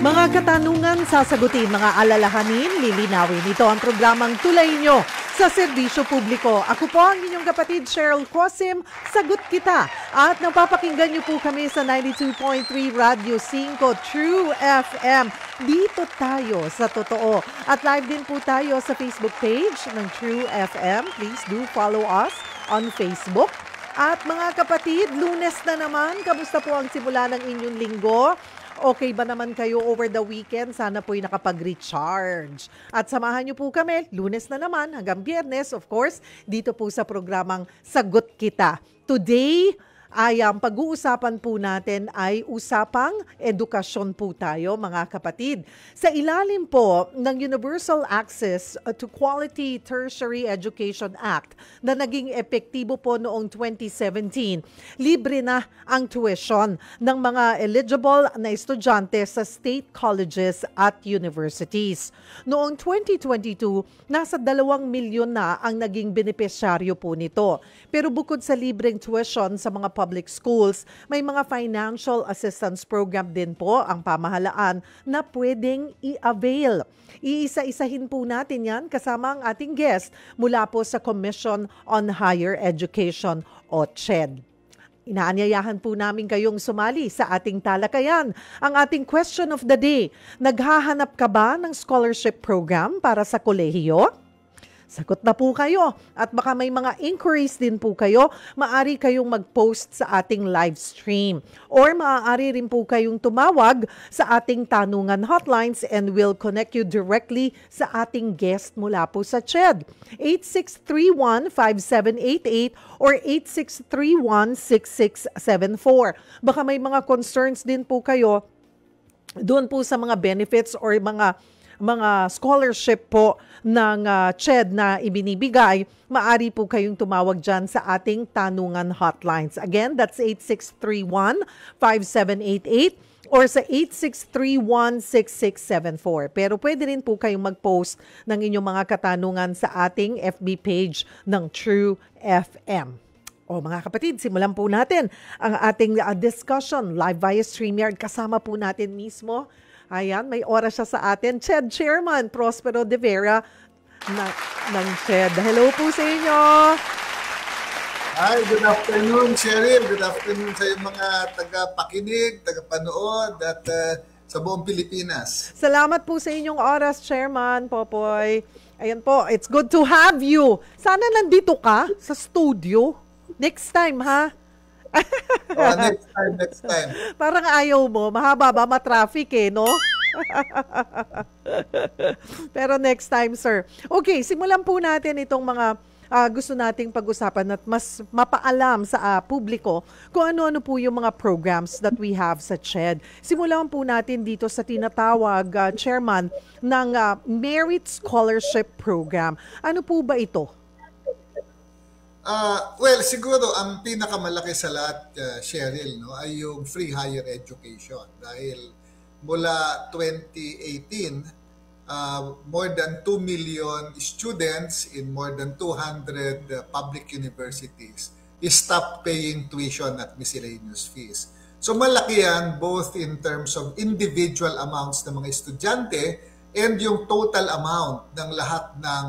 Mga katanungan sasagutin, mga alalahanin, lilinawin. Ito ang programang Tulay Nyo sa serbisyo publiko. Ako po ang inyong kapatid Cheryl Cosim, Sagot Kita. At napapakinggan nyo po kami sa 92.3 Radio 5 True FM. Dito tayo sa totoo. At live din po tayo sa Facebook page ng True FM. Please do follow us on Facebook. At mga kapatid, Lunes na naman. Kamusta po ang simula ng inyong linggo? Okay ba naman kayo over the weekend? Sana po'y nakapag-recharge. At samahan niyo po kami, Lunes na naman hanggang Biyernes, of course, dito po sa programang Sagot Kita. Today, ang pag-uusapan po natin ay usapang edukasyon po tayo, mga kapatid. Sa ilalim po ng Universal Access to Quality Tertiary Education Act na naging epektibo po noong 2017, libre na ang tuition ng mga eligible na estudyante sa state colleges at universities. Noong 2022, nasa 2 milyon na ang naging benepisyaryo po nito. Pero bukod sa libreng tuition sa mga public schools, may mga financial assistance program din po ang pamahalaan na pwedeng i-avail. Iisa-isahin po natin yan kasama ang ating guest mula po sa Commission on Higher Education o CHED. Inaanyayahan po namin kayong sumali sa ating talakayan. Ang ating question of the day, naghahanap ka ba ng scholarship program para sa kolehiyo? Sagot na po kayo at baka may mga inquiries din po kayo, maaari kayong mag-post sa ating live stream or maaari rin po kayong tumawag sa ating tanungan hotlines and we'll connect you directly sa ating guest mula po sa CHED. 8631-5788 or 8631-6674. Baka may mga concerns din po kayo doon po sa mga benefits or mga scholarship po ng CHED na ibinibigay, maaari po kayong tumawag dyan sa ating tanungan hotlines. Again, that's 8631-5788 or sa 8631-6674. Pero pwede rin po kayong mag-post ng inyong mga katanungan sa ating FB page ng True FM. O mga kapatid, simulan po natin ang ating discussion live via StreamYard. Kasama po natin mismo, ayan, may oras siya sa atin, CHED Chairman Prospero de Vera ng CHED. Hello po sa inyo. Hi, good afternoon, Cheryl. Good afternoon sa mga tagapakinig, tagapanood at sa buong Pilipinas. Salamat po sa inyong oras, Chairman Popoy. Ayan po, it's good to have you. Sana nandito ka sa studio. Next time, ha? Next time. Parang ayaw mo. Mahaba ba ma-traffic no? Pero next time, sir. Okay, simulan po natin itong mga gusto nating pag-usapan at mas mapaalam sa publiko kung ano-ano po yung mga programs that we have sa CHED. Simulan po natin dito sa tinatawag, Chairman, ng Merit Scholarship Program. Ano po ba ito? Well, siguro ang pinakamalaki sa lahat, Cheryl, ay yung free higher education. Dahil mula 2018, more than 2 million students in more than 200 public universities stopped paying tuition at miscellaneous fees. So malaki yan both in terms of individual amounts ng mga estudyante and yung total amount ng lahat ng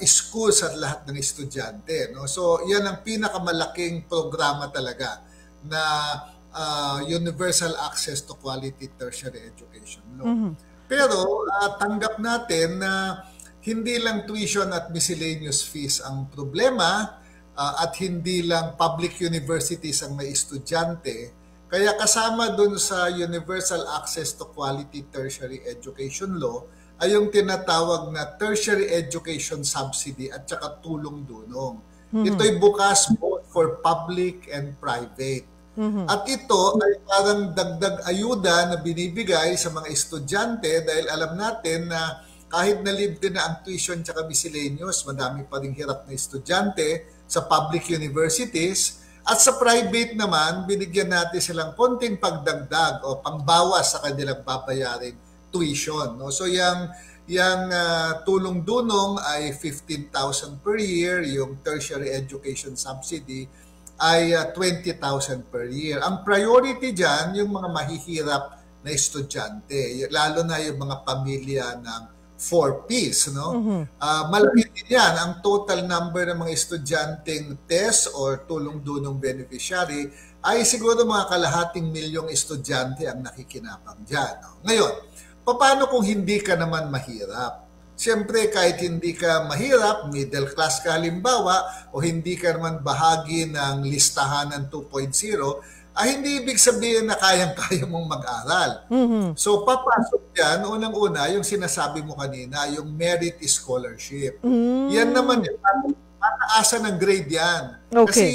schools at lahat ng estudyante. So yan ang pinakamalaking programa talaga na Universal Access to Quality Tertiary Education Law. Pero tanggap natin na hindi lang tuition at miscellaneous fees ang problema at hindi lang public universities ang may estudyante. Kaya kasama dun sa Universal Access to Quality Tertiary Education Law ay yung tinatawag na tertiary education subsidy at saka tulong-dunong. Ito'y bukas both for public and private. At ito ay parang dagdag ayuda na binibigay sa mga estudyante dahil alam natin na kahit na libre na ang tuition at saka miscellaneous, madami pa ring hirap na estudyante sa public universities. At sa private naman, binigyan natin silang konting pagdagdag o pangbawas sa kanilang babayaring tuition. So yung tulong-dunong ay 15,000 per year, yung tertiary education subsidy ay 20,000 per year. Ang priority dyan, yung mga mahihirap na estudyante, lalo na yung mga pamilya ng 4Ps, no? Malaki din yan. Ang total number ng mga estudyanteng TES or tulong-dunong beneficiary ay siguro mga kalahating milyong estudyante ang nakikinabang dyan. No? Ngayon, paano kung hindi ka naman mahirap? Siyempre, kahit hindi ka mahirap, middle class ka halimbawa, o hindi ka naman bahagi ng listahan ng 2.0, ay hindi ibig sabihin na kayang-kaya mong mag-aral. So, papasok yan, unang-una, yung sinasabi mo kanina, yung merit scholarship. Yan naman, pataasan ng grade yan. Okay. Kasi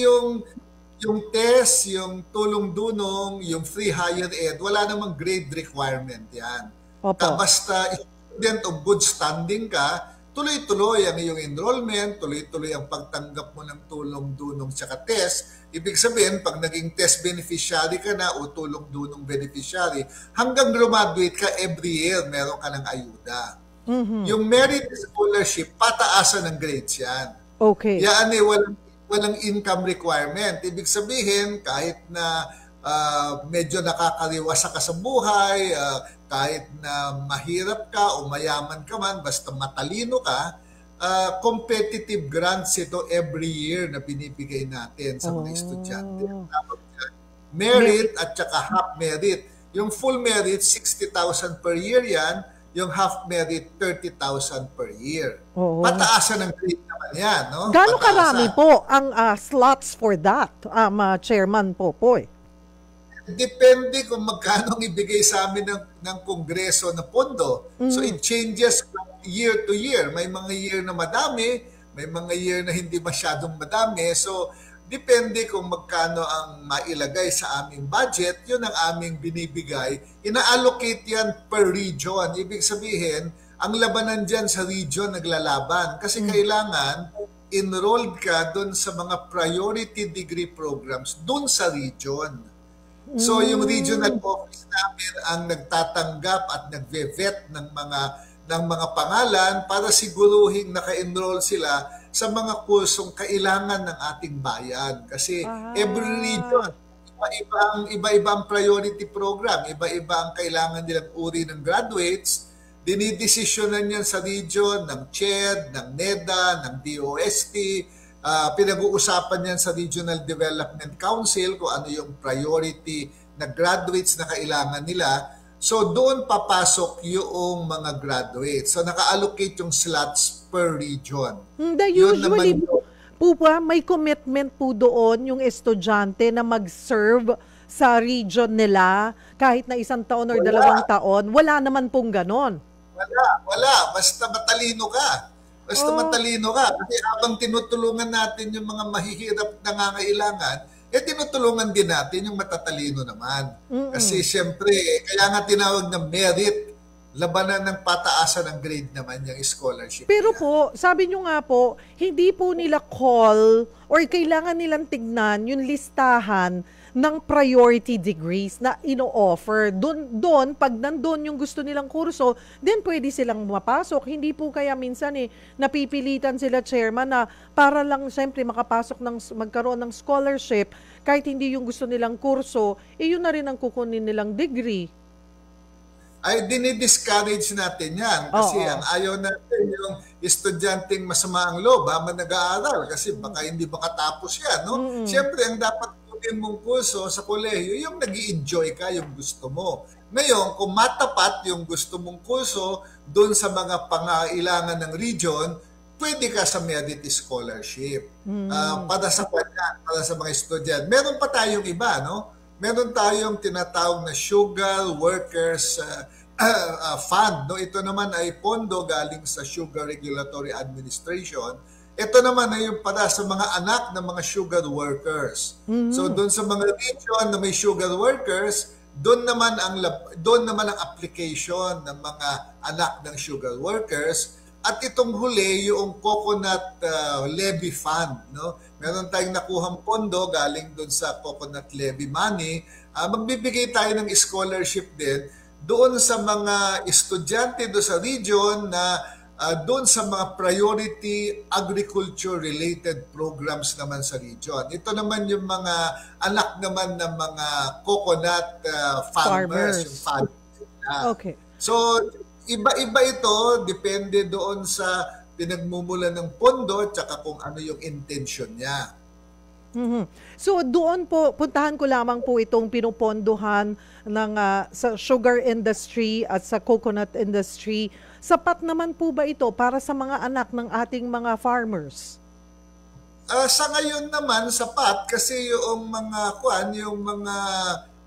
yung test, yung tulong-dunong, yung free higher ed, wala namang grade requirement yan. Opo. Basta student of good standing ka, tuloy-tuloy ang iyong enrollment, tuloy-tuloy ang pagtanggap mo ng tulong-dunong tsaka test. Ibig sabihin, pag naging test beneficiary ka na o tulong-dunong beneficiary, hanggang graduate ka every year, meron ka ng ayuda. Yung merit scholarship, pataasan ng grades yan. Okay. Yan eh, walang income requirement. Ibig sabihin, kahit na medyo nakakariwasa ka sa buhay, kahit na mahirap ka o mayaman ka man, basta matalino ka, competitive grants ito every year na binibigay natin sa mga estudyante. Merit at saka half merit. Yung full merit, 60,000 per year yan. Yung half merit, 30,000 per year. Pataasan ng grade naman yan. No? Gano'ng karami po ang slots for that, Chairman Popoy? Depende kung magkano ang ibigay sa amin ng Kongreso na pondo. So it changes from year to year. May mga year na madami, may mga year na hindi masyadong madami. So depende kung magkano ang mailagay sa aming budget, yun ang aming binibigay. Ina-allocate yan per region. Ibig sabihin, ang labanan dyan sa region naglalaban. Kasi kailangan enrolled ka dun sa mga priority degree programs dun sa region. So yung regional office namin ang nagtatanggap at nagve-vet ng mga pangalan para siguruhing naka-enroll sila sa mga kursong kailangan ng ating bayan. Kasi every region, iba-iba ang priority program, iba-iba ang kailangan nilang uri ng graduates. Dinidesisyonan yan sa region ng CHED, ng NEDA, ng DOST. Pinag-uusapan yan sa Regional Development Council kung ano yung priority na graduates na kailangan nila. So doon papasok yung mga graduates. So naka-allocate yung slots per region. Usually po ba may commitment po doon yung estudyante na mag-serve sa region nila kahit na 1 taon or 2 taon? Wala naman pong ganon. Wala. Basta matalino ka. Basta matalino ka. Kasi habang tinutulungan natin yung mga mahihirap na nangangailangan, tinutulungan din natin yung matatalino naman. Kasi siyempre, kaya nga tinawag na merit, labanan ng pataasan ng grade naman yung scholarship. Pero po, sabi nyo nga po, hindi po nila call or kailangan nilang tignan yung listahan ng priority degrees na ino-offer. Doon, pag nandun yung gusto nilang kurso, then pwede silang mapasok. Hindi po kaya minsan napipilitan sila, Chairman, na para lang siyempre magkaroon ng scholarship, kahit hindi yung gusto nilang kurso, yun na rin ang kukunin nilang degree. Ay dinidiscourage natin yan kasi ang ayaw natin yung estudyanteng masama ang loob habang nag-aaral kasi baka hindi makatapos yan. No? Siyempre, ang dapat kunin mong kurso sa kolehiyo, yung nag-i-enjoy ka, yung gusto mo. Ngayon, kung matapat yung gusto mong kurso doon sa mga pangailangan ng region, pwede ka sa merit scholarship para sa mga estudyante. Meron pa tayong iba, no? Meron tayong tinatawag na Sugar Workers Fund. No? Ito naman ay pondo galing sa Sugar Regulatory Administration. Ito naman ay yung para sa mga anak ng mga sugar workers. So doon sa mga region na may sugar workers, doon naman ang application ng mga anak ng sugar workers. At itong huli, yung Coconut Levy Fund. No? Meron tayong nakuhang pondo galing doon sa Coconut Levy money. Magbibigay tayo ng scholarship din doon sa mga estudyante doon sa region na doon sa mga priority agriculture-related programs naman sa region. Ito naman yung mga anak naman ng mga coconut farmers. Yung farmers. Okay. So, iba-iba ito, depende doon sa pinagmumula ng pondo at saka kung ano yung intention niya. So doon po, puntahan ko lamang po itong pinupondohan ng sa sugar industry at sa coconut industry. Sapat naman po ba ito para sa mga anak ng ating mga farmers? Sa ngayon naman, sapat kasi yung mga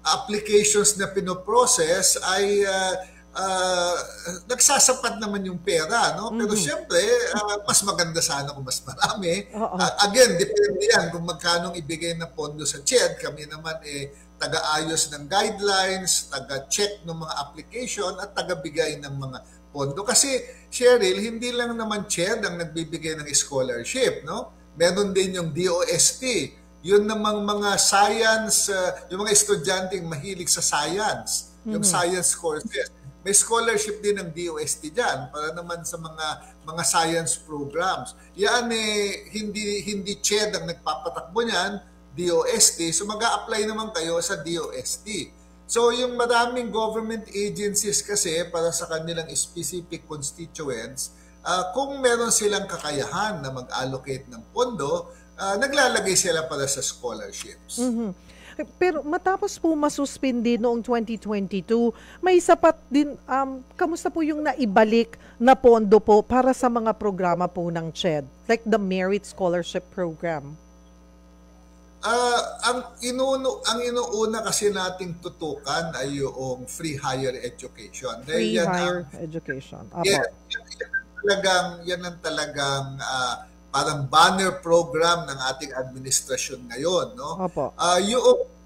applications na pinoprocess ay nagsasapat naman yung pera, no? Pero syempre, mas maganda sana kung mas marami. Again, depende yan kung magkano ibigay na pondo sa CHED. Kami naman taga-ayos ng guidelines, taga-check ng mga application at taga-bigay ng mga pondo. Kasi, Cheryl, hindi lang naman CHED ang nagbibigay ng scholarship, no? Meron din yung DOST. Yun namang mga science, yung mga estudyanteng mahilig sa science, yung science courses. May scholarship din ng DOST dyan para naman sa mga science programs. Yan hindi CHED ang nagpapatakbo niyan, DOST. So mag-a-apply naman kayo sa DOST. So yung maraming government agencies kasi para sa kanilang specific constituents, kung meron silang kakayahan na mag-allocate ng pondo, naglalagay sila para sa scholarships. Pero matapos po masuspindi noong 2022, may sapat din, kamusta po yung naibalik na pondo po para sa mga programa po ng CHED? Like the Merit Scholarship Program? Ang inuuna kasi nating tutukan ay yung free higher education. Free higher education. Apo. Yan ang talagang parang banner program ng ating administrasyon ngayon, no? Opo.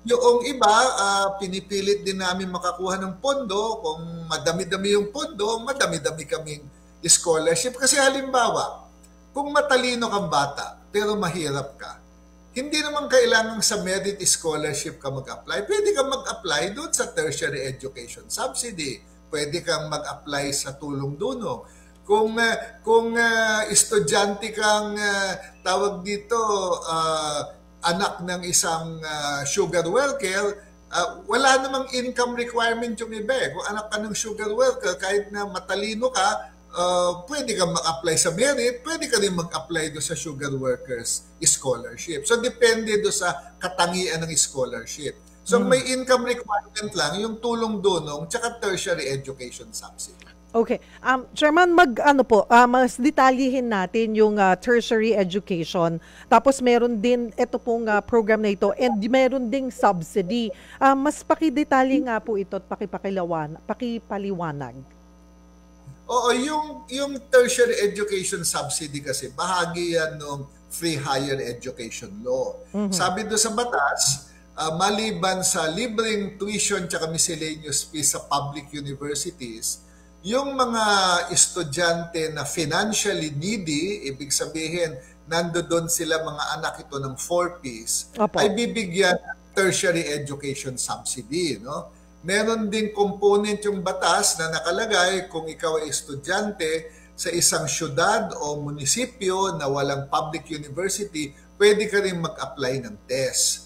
Yung iba, pinipilit din namin makakuha ng pondo. Kung madami-dami yung pondo, madami-dami kaming scholarship. Kasi halimbawa, kung matalino kang bata, pero mahirap ka, hindi naman kailangan sa merit scholarship ka mag-apply. Pwede kang mag-apply doon sa tertiary education subsidy. Pwede kang mag-apply sa tulong-dunong. Kung estudyante kang tawag dito anak ng isang sugar worker, wala namang income requirement yung iba. Kung anak ka ng sugar worker, kahit na matalino ka, pwede kang mag-apply sa merit, pwede ka rin mag-apply do sa sugar workers scholarship. So depende do sa katangian ng scholarship. So may income requirement lang yung tulong-dunong tsaka tertiary education subsidy. Okay. Chairman, mas detalyihin natin yung tertiary education. Tapos meron din ito pong program na ito and meron ding subsidy. Mas pakidetalye nga po ito at pakipaliwanag. Oo, yung tertiary education subsidy kasi bahagi yan ng free higher education law. Sabi doon sa batas, maliban sa libreng tuition tsaka miscellaneous fees sa public universities, yung mga estudyante na financially needy, ibig sabihin, nandoon sila mga anak ito ng 4Ps, ay bibigyan ng tertiary education subsidy. No? Meron din component yung batas na nakalagay kung ikaw ay estudyante sa isang syudad o munisipyo na walang public university, pwede ka rin mag-apply ng TES.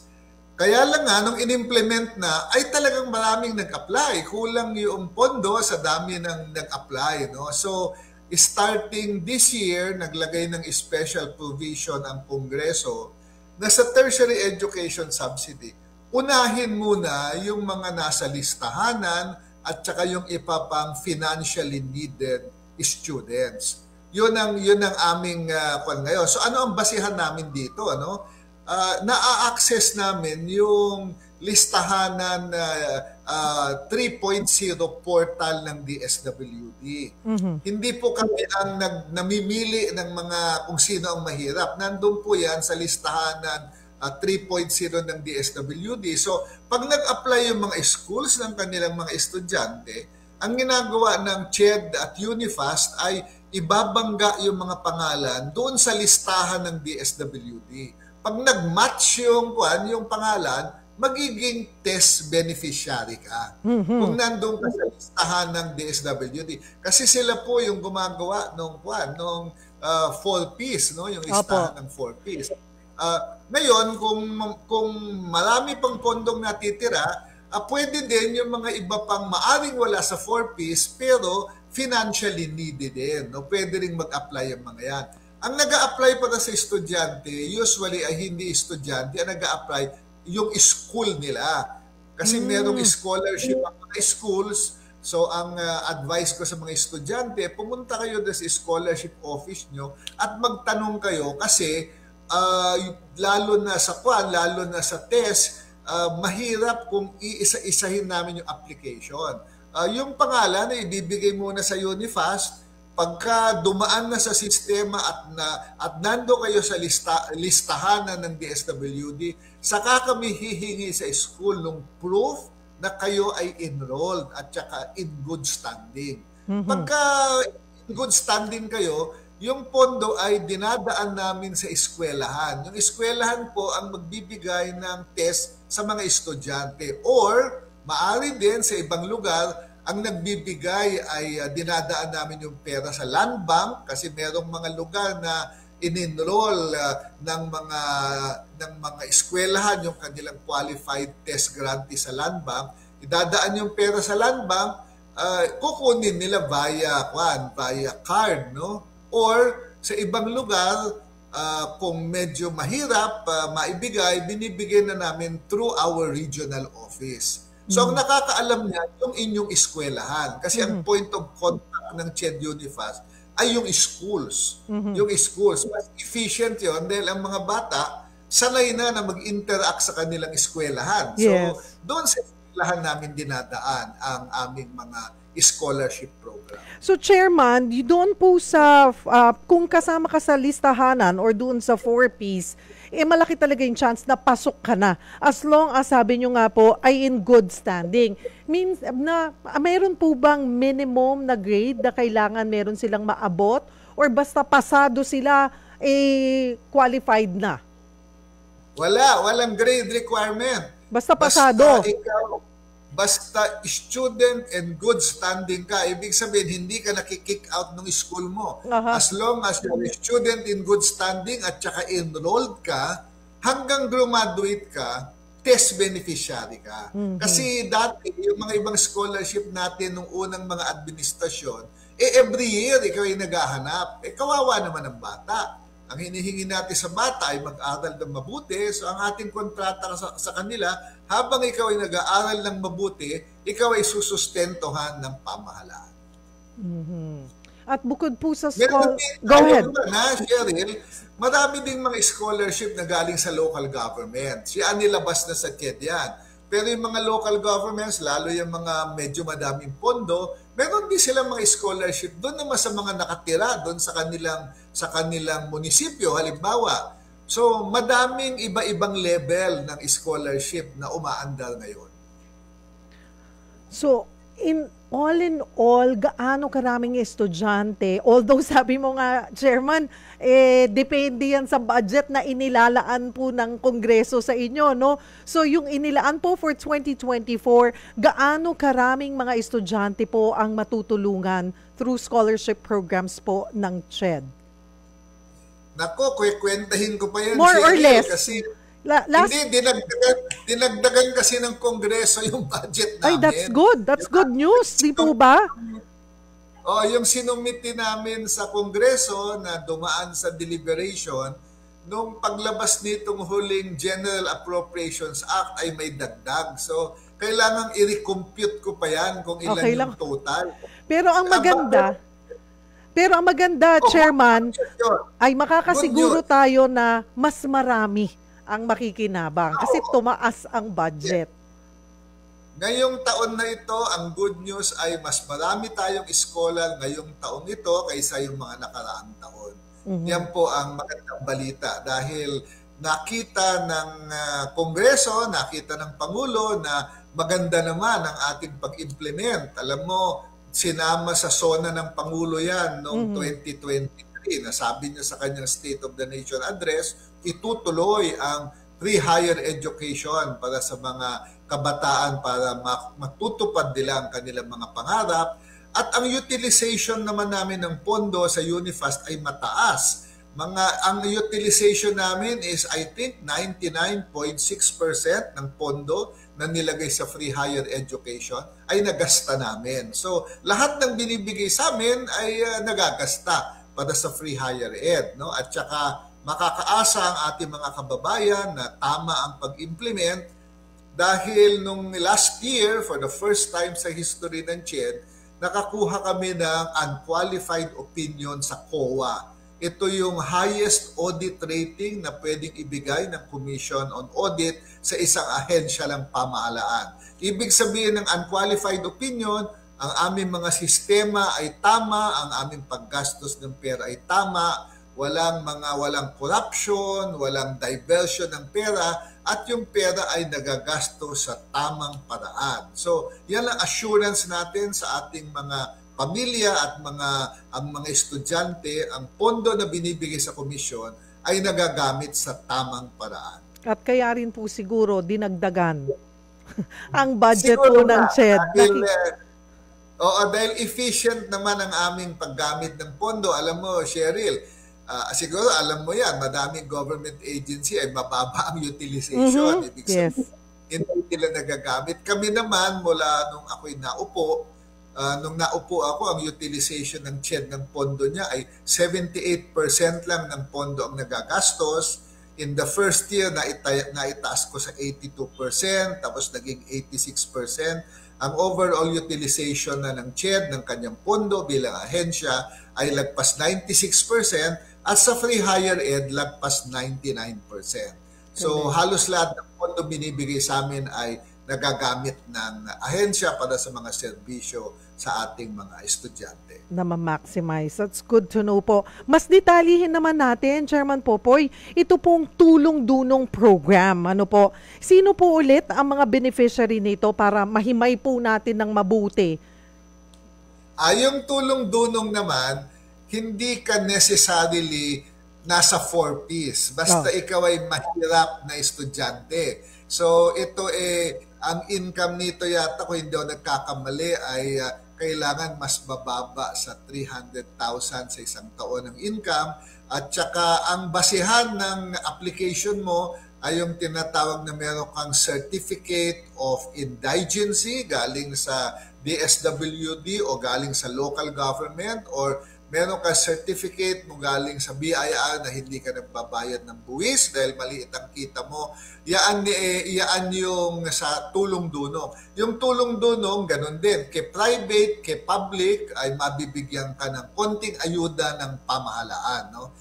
Kaya lang nga, nung in-implement na, ay talagang maraming nag-apply. Kulang yung pondo sa dami ng nag-apply. No? So, starting this year, naglagay ng special provision ang Kongreso na sa tertiary education subsidy, unahin muna yung mga nasa listahanan at saka yung ipapang financially needed students. Yun ang aming ngayon. So, ano ang basihan namin dito? Ano? Na-access namin yung listahanan 3.0 portal ng DSWD. Hindi po kami ang namimili ng mga kung sino ang mahirap. Nandun po yan sa listahanan 3.0 ng DSWD. So, pag nag-apply yung mga schools ng kanilang mga estudyante, ang ginagawa ng CHED at UNIFAST ay ibabangga yung mga pangalan doon sa listahan ng DSWD. Pag nag-match yung pangalan, magiging test beneficiary ka. Kung nandun ka sa listahan ng DSWD. Kasi sila po yung gumagawa nung 4Ps, no? Yung listahan ng 4Ps. Ngayon, kung marami pang pondong natitira, pwede din yung mga iba pang maaring wala sa 4Ps pero financially needed din. No? Pwede rin mag-apply yung mga yan. Ang nag-a-apply para sa estudyante, usually ay hindi estudyante, ang nag-a-apply yung school nila. Kasi merong scholarship ang mga schools. So ang advice ko sa mga estudyante, pumunta kayo sa scholarship office nyo at magtanong kayo kasi lalo na sa test, mahirap kung iisa-isahin namin yung application. Yung pangalan ay ibibigay muna sa Unifast. Pagka dumaan na sa sistema at nando kayo sa listahan ng DSWD, saka kami hihingi sa school ng proof na kayo ay enrolled at saka in good standing. Pagka in good standing kayo, yung pondo ay dinadaan namin sa eskwelahan. Yung eskwelahan po ang magbibigay ng test sa mga estudyante or maari din sa ibang lugar ang nagbibigay ay dinadaan namin yung pera sa land bank kasi merong mga lugar na in-enroll ng mga eskwelahan yung kanilang qualified test grantee sa land bank. Idadaan yung pera sa land bank, kukunin nila via card, no? Or sa ibang lugar, kung medyo mahirap maibigay, binibigay na namin through our regional office. So, ang nakakaalam niya, yung inyong eskwelahan. Kasi ang point of contact ng CHED Unifast ay yung schools. Yung schools. Mas efficient yun dahil ang mga bata, sanay na mag-interact sa kanilang eskwelahan. Yes. So, doon sa eskwelahan namin dinadaan ang aming mga scholarship program. So, Chairman, doon po sa, kung kasama ka sa listahanan or doon sa 4Ps, malaki talaga yung chance na pasok ka na. As long as, sabi nyo nga po, ay in good standing. Means, mayroon po bang minimum na grade na kailangan meron silang maabot? Or basta pasado sila, qualified na? Walang grade requirement. Basta pasado. Basta student and good standing ka, ibig sabihin hindi ka nakikick out ng school mo. As long as you're a student in good standing at saka enrolled ka, hanggang graduate ka, test beneficiary ka. Kasi dati, yung mga ibang scholarship natin nung unang mga administrasyon, every year ikaw ay naghahanap. Kawawa naman ang bata. Ang hinihingi natin sa bata ay mag-aral ng mabuti. So ang ating kontrata sa kanila, habang ikaw ay nag-aaral ng mabuti, ikaw ay susustentohan ng pamahalaan. At bukod po sa school... Go ahead. Cheryl, marami ding mga scholarship na galing sa local government. Siya nilabas na sa CHED yan. Pero yung mga local governments, lalo yung mga medyo madaming pondo, meron din silang mga scholarship doon naman sa mga nakatira doon sa kanilang munisipyo, halimbawa. So, madaming iba-ibang level ng scholarship na umaandar ngayon. So, in all, gaano karaming estudyante? Although sabi mo nga, Chairman, depende yan sa budget na inilalaan po ng Kongreso sa inyo, no? So, yung inilaan po for 2024, gaano karaming mga estudyante po ang matutulungan through scholarship programs po ng CHED? Nako, kwentahin ko pa yan. More or less. Kasi hindi, dinagdagan kasi ng Kongreso yung budget namin. Ay, that's good. That's good news. Di po ba? Yung sinumiti namin sa Kongreso na dumaan sa deliberation, nung paglabas nitong huling General Appropriations Act ay may dagdag. So, kailangan i-recompute ko pa yan kung ilan yung total. Pero ang maganda, Chairman, ay makakasiguro tayo na mas marami ang makikinabang kasi tumaas ang budget. Ngayong taon na ito, ang good news ay mas marami tayong scholar ngayong taong ito kaysa yung mga nakaraang taon. Yan po ang magandang balita dahil nakita ng Kongreso, nakita ng Pangulo na maganda naman ang ating pag-implement. Alam mo, sinama sa SONA ng Pangulo yan noong 2023. Nasabi niya sa kanyang State of the Nation Address, itutuloy ang free higher education para sa mga kabataan para matutupad nila ang kanilang mga pangarap. At ang utilization naman namin ng pondo sa Unifast ay mataas. Ang utilization namin is I think 99.6% ng pondo na nilagay sa free higher education ay nagasta namin. So lahat ng binibigay sa amin ay nagagasta para sa free higher ed, no? At saka makakaasa ang ating mga kababayan na tama ang pag-implement dahil nung last year, for the first time sa history ng CHED, nakakuha kami ng unqualified opinion sa COA. Ito yung highest audit rating na pwedeng ibigay ng Commission on Audit sa isang ahensya ng pamahalaan. Ibig sabihin ng unqualified opinion, ang aming mga sistema ay tama, ang aming paggastos ng pera ay tama, walang corruption, walang diversion ng pera, at yung pera ay nagagasto sa tamang paraan. So, yan ang assurance natin sa ating mga pamilya at ang mga estudyante, ang pondo na binibigay sa komisyon ay nagagamit sa tamang paraan. At kaya rin po siguro dinagdagan ang budget po ng CHED. Dahil efficient naman ang aming paggamit ng pondo. Alam mo, Cheryl, siguro alam mo yan, madaming government agency ay mababa ang utilization. Ibig sabihin, hindi nila nagagamit. Kami naman, mula nung ako'y naupo, nung naupo ako, ang utilization ng CHED ng pondo niya ay 78% lang ng pondo ang nagagastos. In the first year, naitaas ko sa 82%, tapos naging 86%. Ang overall utilization na ng CHED, ng kanyang pondo bilang ahensya, ay lagpas 96%, at sa free higher ed, lagpas 99%. So, halos lahat ng pondo binibigay sa amin ay nagagamit ng ahensya para sa mga serbisyo sa ating mga estudyante. Na ma-maximize. That's good to know po. Mas detalyihin naman natin, Chairman Popoy, ito pong tulong-dunong program. Ano po? Sino po ulit ang mga beneficiary nito para mahimay po natin ng mabuti? Yung tulong-dunong naman, hindi ka necessarily nasa 4Ps. Basta ikaw ay mahirap na estudyante. So ito ang income nito yata, kung hindi ako nagkakamali, ay kailangan mas bababa sa 300,000 sa isang taon ng income. At saka ang basihan ng application mo ay yung tinatawag na meron kang Certificate of Indigency galing sa DSWD o galing sa local government, or meron ka certificate mo galing sa BIR na hindi ka nagbabayad ng buwis dahil maliit ang kita mo. Yaan yung sa tulong-dunong. Yung tulong-dunong, ganun din. Kay private, kay public, ay mabibigyan ka ng konting ayuda ng pamahalaan. No?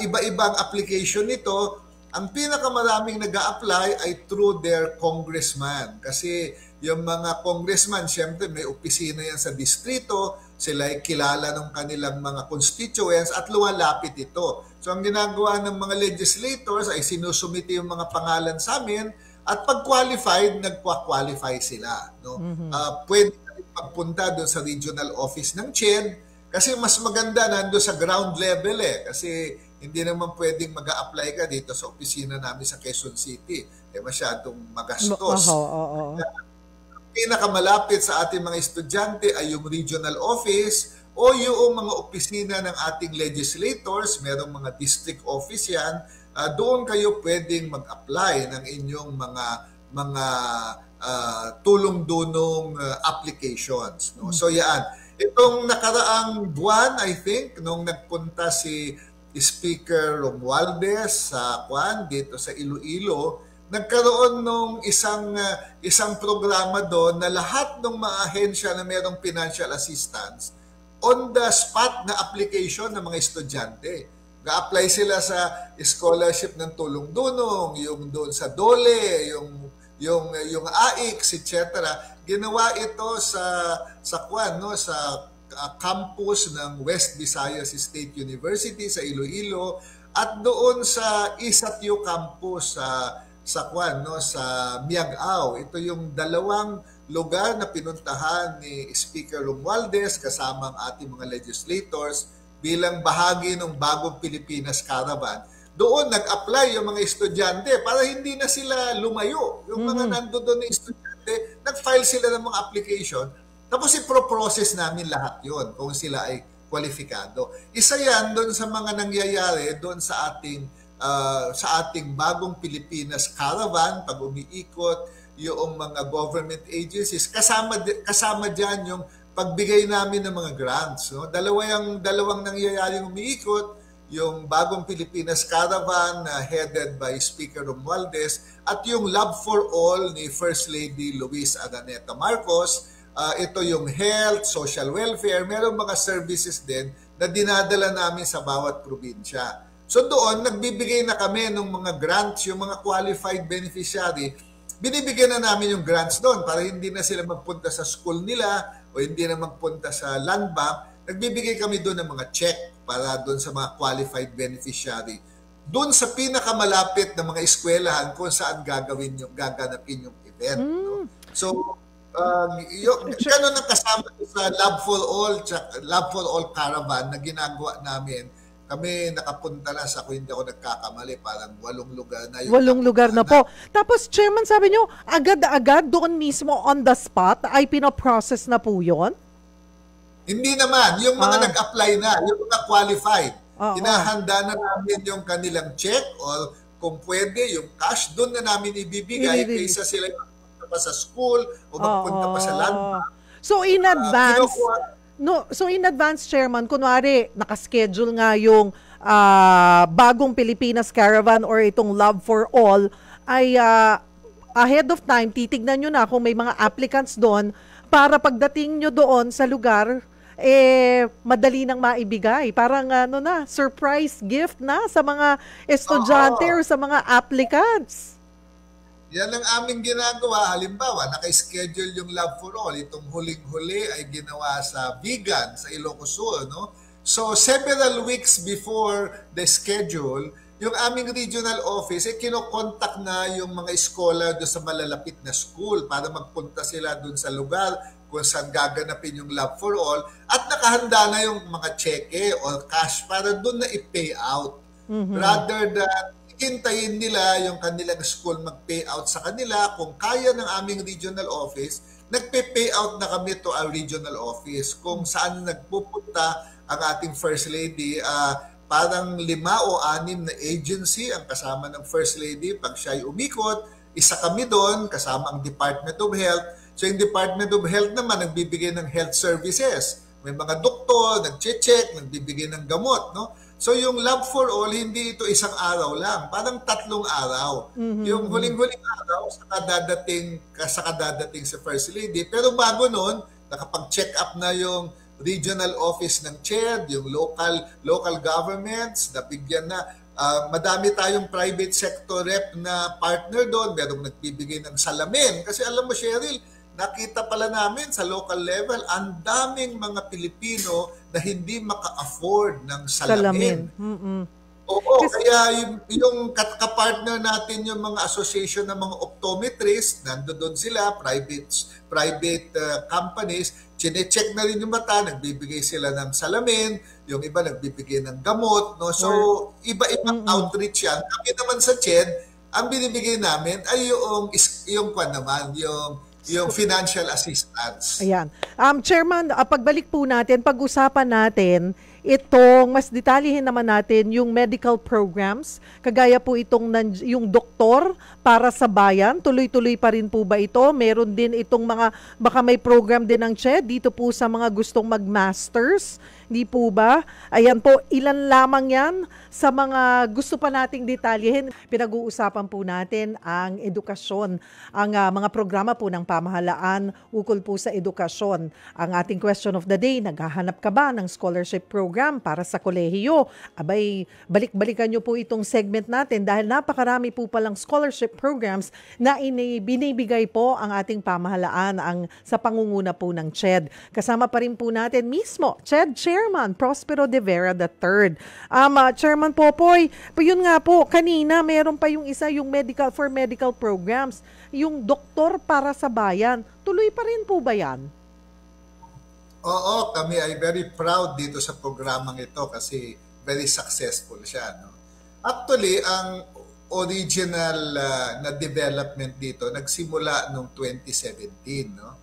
Iba-ibang application nito. Ang pinakamaraming nag-a-apply ay through their congressman. Kasi yung mga congressman, siyempre may opisina yan sa distrito, sila ay kilala ng kanilang mga constituents at lumalapit ito. So ang ginagawa ng mga legislators ay sinusumite yung mga pangalan sa amin, at pag qualified, nagpa-qualify sila. No? Pwede na rin magpunta doon sa regional office ng CHED kasi mas maganda nando sa ground level kasi hindi naman pwedeng mag-a-apply ka dito sa opisina namin sa Quezon City. Masyadong magastos. Pinakamalapit sa ating mga estudyante ay yung regional office o yung mga opisina ng ating legislators. Merong mga district office yan. Doon kayo pwedeng mag-apply ng inyong mga tulong-dunong applications. No? So yan. Itong nakaraang buwan, I think, nung nagpunta si Speaker Romualdez sa dito sa Iloilo, nagkaroon nung isang programa doon na lahat ng mga ahensya na mayroong financial assistance, on the spot na application ng mga estudyante. Ga-apply sila sa scholarship ng tulong-dunong, yung doon sa DOLE, yung AIX, etc. Ginawa ito sa campus ng West Visayas State University sa Iloilo, at doon sa Isatyo campus sa Miagao. Ito yung dalawang lugar na pinuntahan ni Speaker Romualdez kasama ang ating mga legislators bilang bahagi ng Bagong Pilipinas Caravan, doon nag-apply yung mga estudyante para hindi na sila lumayo. Yung mga nandoon na estudyante, nag-file sila ng mga application, tapos i-process namin lahat yon kung sila ay kwalifikado. Isa yan doon sa mga nangyayari doon sa ating bagong Pilipinas Caravan, pag umiikot yung mga government agencies, kasama diyan yung pagbigay namin ng mga grants. No? Dalawang nangyayaring umiikot, yung bagong Pilipinas Caravan headed by Speaker Romualdez at yung Love for All ni First Lady Luis Araneta Marcos. Ito yung health, social welfare, merong mga services din na dinadala namin sa bawat probinsya. So doon, nagbibigay na kami ng mga grants, yung mga qualified beneficiary, binibigyan na namin yung grants doon para hindi na sila magpunta sa school nila o hindi na magpunta sa land bank. Nagbibigay kami doon ng mga check para doon sa mga qualified beneficiary. Doon sa pinakamalapit na mga eskwelahan kung saan gaganapin yung event. No? So, ganun ang kasama sa Love for All Caravan na ginagawa namin. Kami nakapunta na sa, kung hindi ako nagkakamali, parang 8 lugar na yung 8 lugar na po. Tapos, Chairman, sabi nyo, agad-agad doon mismo on the spot ay pinoprocess na po yun? Hindi naman. Yung mga nag-apply na, yung mga qualified, hinahanda na namin yung kanilang check or kung pwede, yung cash, doon na namin ibibigay kaysa sila magpunta pa sa school o magpunta pa sa land bank. So, in advance... So in advance, Chairman, kunwari nakaschedule nga yung bagong Pilipinas Caravan or itong Love for All, ay ahead of time, titignan nyo na kung may mga applicants doon para pagdating nyo doon sa lugar, madali nang maibigay. Parang surprise gift na sa mga estudyante or sa mga applicants. Yan ang aming ginagawa. Halimbawa, naka-schedule yung Love for All. Itong huling-huli ay ginawa sa Vigan, sa Ilocos Sur. No? So, several weeks before the schedule, yung aming regional office, kinokontak na yung mga scholar doon sa malalapit na school para magpunta sila doon sa lugar kung saan gaganapin yung Love for All. At nakahanda na yung mga cheque or cash para doon na i-pay out. Rather than hintayin nila yung kanilang school mag-pay out sa kanila. Kung kaya ng aming regional office, nagpe-pay out na kami to our regional office. Kung saan nagpupunta ang ating First Lady, parang 5 o 6 na agency ang kasama ng First Lady. Pag siya'y umikot, isa kami doon, kasama ang Department of Health. So yung Department of Health naman, nagbibigay ng health services. May mga doktor, nag-check, nagbibigay ng gamot, no? So yung Love for All, hindi ito isang araw lang. Parang 3 araw. Yung huling-huling araw, saka dadating si First Lady. Pero bago nun, nakapag-check up na yung regional office ng CHED, yung local governments, nabigyan na. Madami tayong private sector rep na partner doon. Merong nagbibigay ng salamin. Kasi alam mo, Cheryl, nakita pala namin sa local level, ang daming mga Pilipino na hindi maka-afford ng salamin. Oo, kaya yung kapartner natin, yung mga association ng mga optometrists, nandoon sila, private companies, chine-check na rin yung mata, nagbibigay sila ng salamin, yung iba nagbibigay ng gamot. No? So, iba-ibang outreach yan. Kami naman sa CHED, ang binibigay namin ay yung financial assistance. Ayan. Chairman, pagbalik po natin, pag-usapan natin itong, mas detalyihin naman natin yung medical programs, kagaya po itong yung doktor para sa bayan, tuloy-tuloy pa rin po ba ito? Meron din itong baka may program din ng CHED dito po sa mga gustong mag-masters, di po ba? Ayan po, ilan lamang yan sa mga gusto pa nating detalyihin. Pinag-uusapan po natin ang edukasyon, ang mga programa po ng pamahalaan ukol po sa edukasyon. Ang ating question of the day, naghahanap ka ba ng scholarship program para sa kolehiyo? Abay, balik-balikan nyo po itong segment natin dahil napakarami po palang scholarship programs na binibigay po ang ating pamahalaan sa pangunguna po ng CHED. Kasama pa rin po natin mismo, CHED Chairman Prospero de Vera III. Chairman Popoy, yun nga po, kanina meron pa yung isa, yung medical programs, yung doktor para sa bayan. Tuloy pa rin po ba yan? Oo, kami ay very proud dito sa programang ito kasi very successful siya. No? Actually, ang original na development dito nagsimula noong 2017, no?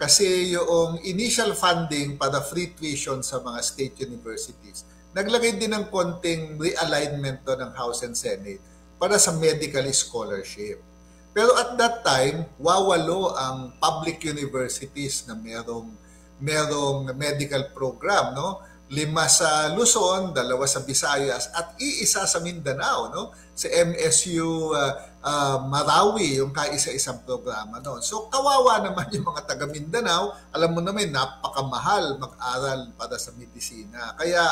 Kasi yung initial funding para free tuition sa mga state universities, naglagay din ng konting realignment to ng House and Senate para sa medical scholarship. Pero at that time, wawalo ang public universities na merong medical program, no? 5 sa Luzon, 2 sa Visayas, at iisa sa Mindanao, no? Sa MSU Marawi, yung kaisa-isang programa, no? So kawawa naman yung mga taga Mindanao. Alam mo naman, napakamahal mag-aral para sa medisina. Kaya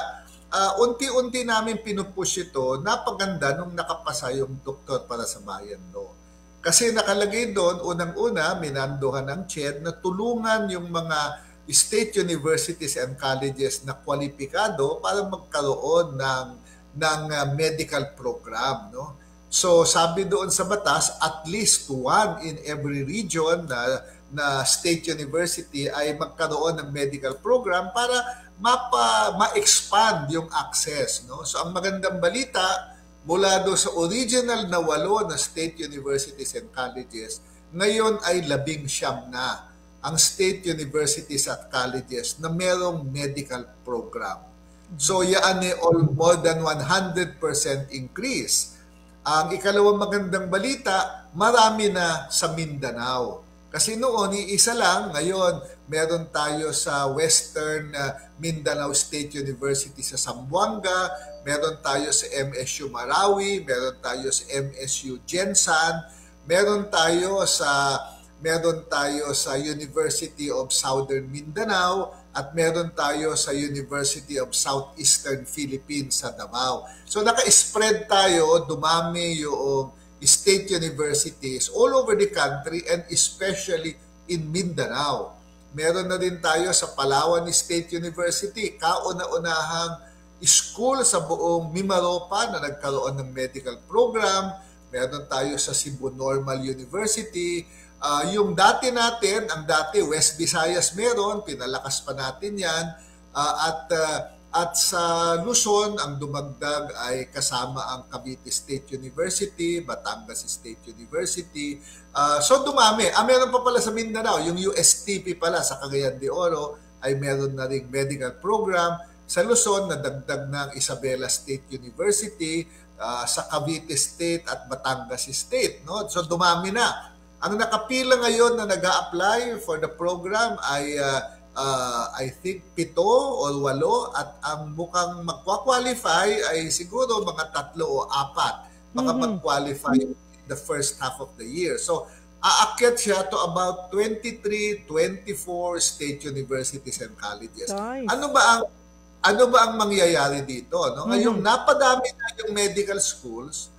unti-unti namin pinupush ito. Napaganda nung nakapasa yung doktor para sa bayan, no? Kasi nakalagay doon, unang-una, minanduhan ng CHED na tulungan yung mga state universities and colleges na kwalipikado para magkaroon ng medical program, no? So sabi doon sa batas, at least one in every region na state university ay magkaroon ng medical program para ma-expand yung access, no? So ang magandang balita, mula do sa original na 8 na state universities and colleges, ngayon ay 19 na ang state universities at colleges na merong medical program. So yan ay more than 100% increase. Ang ikalawang magandang balita, marami na sa Mindanao. Kasi noon, isa lang, ngayon meron tayo sa Western Mindanao State University sa Zamboanga, meron tayo sa MSU Marawi, meron tayo sa MSU Gensan, meron tayo sa University of Southern Mindanao at meron tayo sa University of Southeastern Philippines sa Davao. So naka-spread tayo, dumami yung state universities all over the country and especially in Mindanao. Meron na din tayo sa Palawan State University, kauna-unahang school sa buong Mimaropa na nagkaroon ng medical program. Meron tayo sa Cebu Normal University. Yung dati natin, ang dati West Visayas meron, pinalakas pa natin yan. At sa Luzon, ang dumagdag ay kasama ang Cavite State University, Batangas State University. So dumami. Meron pa pala sa Mindanao, yung USTP pala sa Cagayan de Oro ay meron na ring medical program. Sa Luzon, nadagdag ng Isabela State University, sa Cavite State at Batangas State. No? So dumami na. Ang nakapila ngayon na nag-a-apply for the program ay I think 7 o 8 at ang mukhang magkwa-qualify ay siguro mga 3 o 4 makapag-qualify in the first half of the year. So aakyat siya to about 23, 24 state universities and colleges. Nice. Ano ba ang mangyayari dito, no? Ngayong napadami na yung medical schools,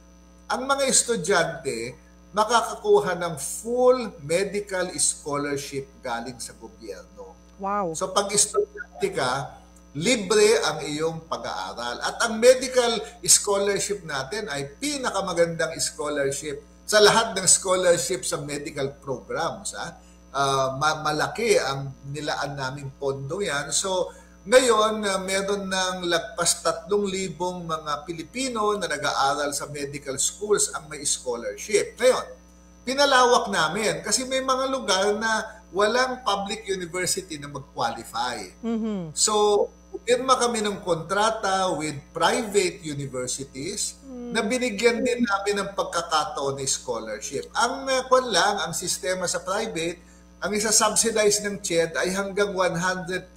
ang mga estudyante makakakuha ng full medical scholarship galing sa gobyerno. Wow. So pag estudyante ka, libre ang iyong pag-aaral. At ang medical scholarship natin ay pinakamagandang scholarship sa lahat ng scholarship sa medical programs. Malaki ang nilaan naming pondo yan. So ngayon, meron ng lagpas 3,000 mga Pilipino na nag-aaral sa medical schools ang may scholarship. Ngayon, pinalawak namin kasi may mga lugar na walang public university na mag-qualify. So, pirma kami ng kontrata with private universities na binigyan din namin ng pagkakataon na scholarship. Ang sistema sa private, ang isa-subsidize ng CHED ay hanggang 100,000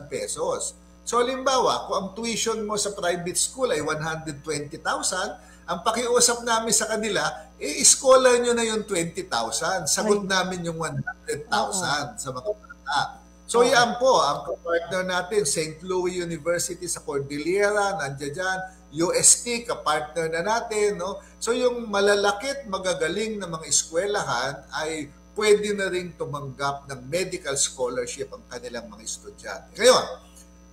pesos. So, halimbawa, kung ang tuition mo sa private school ay 120,000, ang pakiusap namin sa kanila, scholar nyo na yung 20,000. Sagot namin yung 100,000 sa mga bata. So, yan po, ang kapartner natin, St. Louis University sa Cordillera, nandiyan dyan, UST, kapartner na natin. No? So, yung malalakit, magagaling na mga eskwelahan ay pwede na rin tumanggap ng medical scholarship ang kanilang mga estudyante. Ngayon,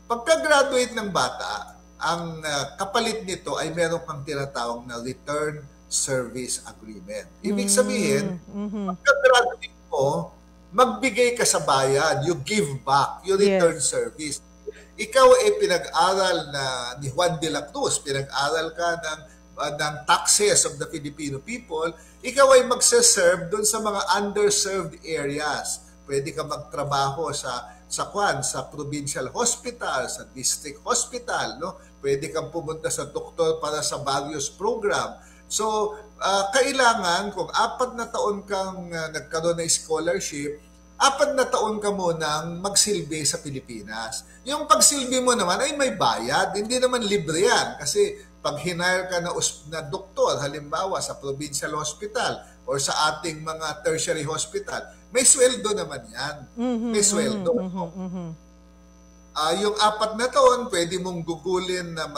pagka-graduate ng bata, ang kapalit nito ay meron kang tinatawag na return service agreement. Ibig sabihin, pagka-graduate mo, magbigay ka sa bayan, you give back, you return service. Ikaw ay pinag-aral na ni Juan de la Cruz, pinag-aral ka ng ng taxes of the Filipino people, ikaw ay magse-serve doon sa mga underserved areas. Pwede ka magtrabaho sa provincial hospital, sa district hospital, no? Pwede kang pumunta sa doktor para sa various program. So, kailangan kung 4 na taon kang nagkaroon ng scholarship, 4 na taon ka munang magsilbi sa Pilipinas. Yung pagsilbi mo naman ay may bayad, hindi naman libre yan. Kasi pag hinire ka na doktor, halimbawa sa provincial hospital or sa ating mga tertiary hospital, may sweldo naman yan. May sweldo. Yung 4 na taon, pwede mong gugulin na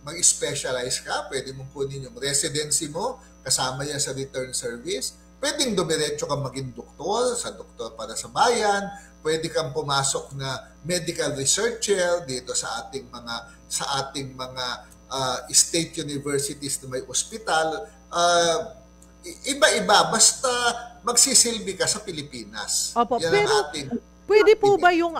mag-specialize ka, pwede mong kunin yung residency mo, kasama yan sa return service. Pwedeng dumiretso kang maging doktor, sa doktor para sa bayan, pwede kang pumasok na medical researcher dito sa ating mga state universities na may ospital. Iba-iba, basta magsisilbi ka sa Pilipinas. Opo, yan pero ang ating pwede po ba yung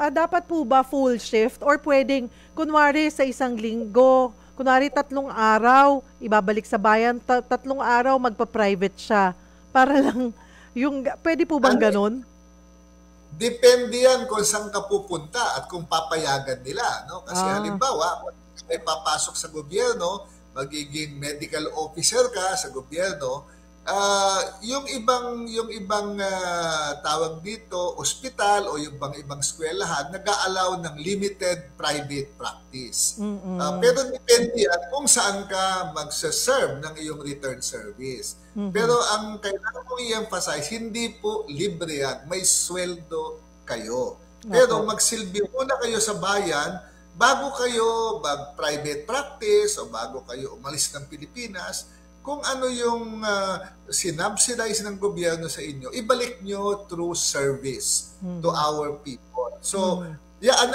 dapat po ba full shift or pwedeng kunwari sa isang linggo, kunwari 3 araw, ibabalik sa bayan, 3 araw magpa-private siya para lang pwede po bang ganun? Depende yan kung saan ka pupunta at kung papayagan nila, no? Kasi halimbawa, kung may papasok sa gobyerno, magiging medical officer ka sa gobyerno, yung ibang tawag dito, ospital o yung ibang eskwelahan, nag-aalaw ng limited private practice. Pero depende yan kung saan ka magsaserve ng iyong return service. Pero ang kailangan mong i-emphasize, hindi po libre yan. May sweldo kayo. Pero magsilbi muna kayo sa bayan bago kayo mag-private practice o bago kayo umalis ng Pilipinas. Kung ano yung sinubsidize ng gobyerno sa inyo, ibalik nyo through service to our people. So, yan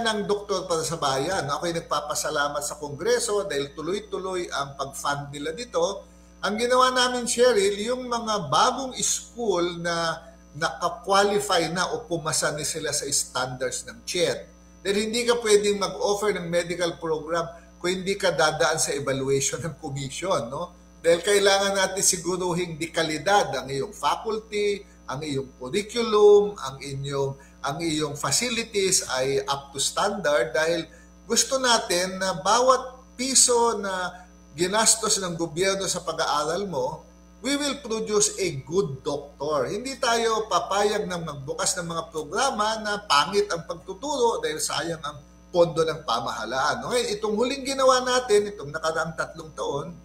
ang doktor para sa bayan. Ako'y nagpapasalamat sa Kongreso dahil tuloy-tuloy ang pag-fund nila dito. Ang ginawa namin, Cheryl, yung mga bagong school na naka-qualify na o pumasa na sila sa standards ng CHED. Dahil hindi ka pwedeng mag-offer ng medical program kung hindi ka dadaan sa evaluation ng commission, no? Dahil kailangan natin siguruhing dekalidad ang iyong faculty, ang iyong curriculum, ang iyong facilities ay up to standard dahil gusto natin na bawat piso na ginastos ng gobyerno sa pag-aaral mo, we will produce a good doctor. Hindi tayo papayag na magbukas ng mga programa na pangit ang pagtuturo dahil sayang ang pondo ng pamahalaan. Okay, itong huling ginawa natin, itong nakaraang 3 taon,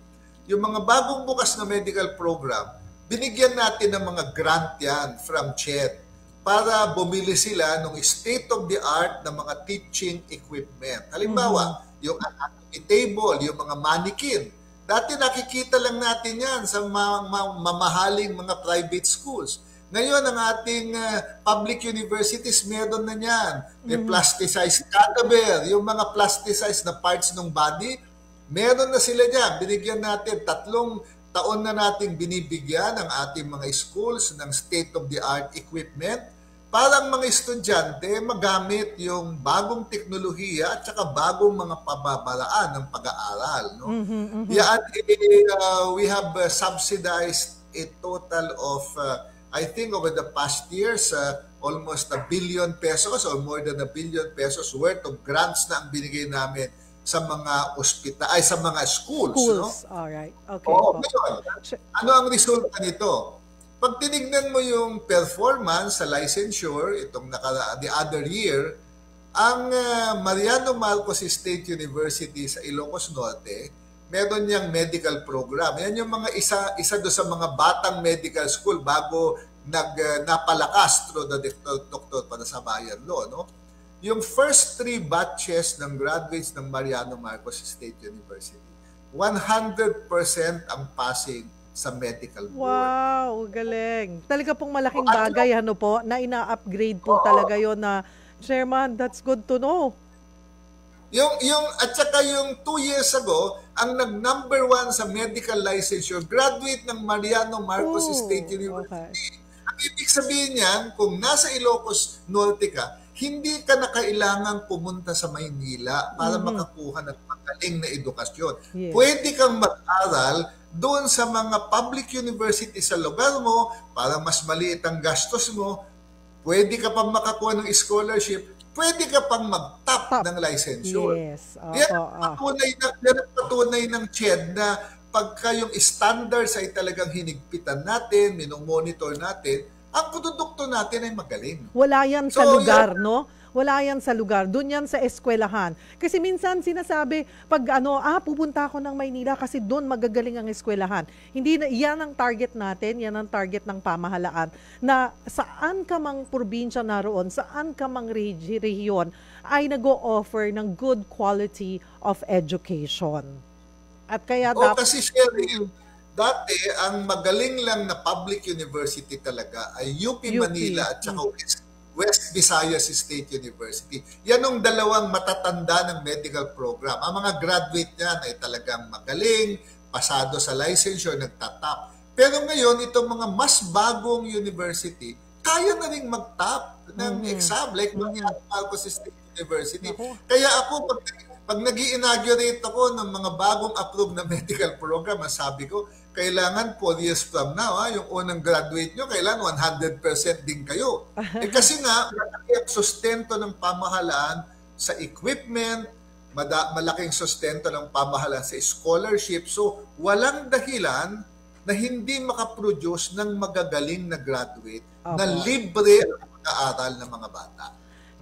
yung mga bagong bukas na medical program, binigyan natin ng mga grant yan from CHED para bumili sila ng state-of-the-art na mga teaching equipment. Halimbawa, yung anatomy table, yung mga mannequin. Dati nakikita lang natin yan sa mamahaling mga private schools. Ngayon, ang ating public universities, meron na yan. May plasticized cadaver, yung mga plasticized na parts ng body, meron na sila dyan. Binigyan natin 3 taon na nating binibigyan ng ating mga schools ng state-of-the-art equipment para ang mga estudyante magamit yung bagong teknolohiya at saka bagong mga pababaraan ng pag-aaral. No? We have subsidized a total of, I think over the past years, almost 1 billion pesos or more than 1 billion pesos worth of grants na ang binigay namin sa mga sa mga schools, no? All right. Okay. Ngayon, ano ang resulta nito? Pag tinignan mo yung performance sa licensure, the other year, ang Mariano Marcos State University sa Ilocos Norte, meron niyang medical program. Yan yung mga isa do sa mga batang medical school bago napalakas through the doctor para sa bayan law, no? Yung first 3 batches ng graduates ng Mariano Marcos State University, 100% ang passing sa medical board. Wow, galing. Talaga pong malaking bagay, ano po, na ina-upgrade po talaga yon na, Chairman, that's good to know. At saka yung 2 years ago, ang nag-number 1 sa medical licensure, graduate ng Mariano Marcos State University. Okay. Ang ibig sabihin niyan, kung nasa Ilocos Norte ka, hindi ka na kailangang pumunta sa Maynila para makakuha ng magaling na edukasyon. Yes. Pwede kang mag-aral doon sa mga public university sa lugar mo para mas maliit ang gastos mo. Pwede ka pang makakuha ng scholarship. Pwede ka pang mag-top ng licensure. Yes. Yan ang patunay ng CHED na pagka yung standards ay talagang hinigpitan natin, minomonitor natin, ang produkto natin ay magaling. Wala yan sa lugar, no? Wala yan sa lugar. Doon yan sa eskwelahan. Kasi minsan sinasabi, pag pupunta ako ng Maynila kasi doon magagaling ang eskwelahan. Hindi na, yan ang target natin, yan ang target ng pamahalaan. Na saan ka mang probinsya naroon, saan ka mang rehiyon, ay nag-o-offer ng good quality of education. At kaya kasi Cheryl, dati ang magaling lang na public university talaga ay UP Manila at saka West Visayas State University. Yan ang dalawang matatanda ng medical program. Ang mga graduate niyan ay talagang magaling, pasado sa licensure, nagtatap. Pero ngayon, itong mga mas bagong university, kaya na rin mag-top ng exam like Marcos State University. Kaya ako, pag nag-i-inaugurate ako ng mga bagong approved na medical program, sabi ko, kailangan 4 years from now, yung unang graduate nyo, kailangan 100% din kayo. Kasi nga, malaki ang sustento ng pamahalaan sa equipment, malaking sustento ng pamahalaan sa scholarship. So, walang dahilan na hindi makaproduce ng magagaling na graduate na libre ang pag-aaral ng mga bata.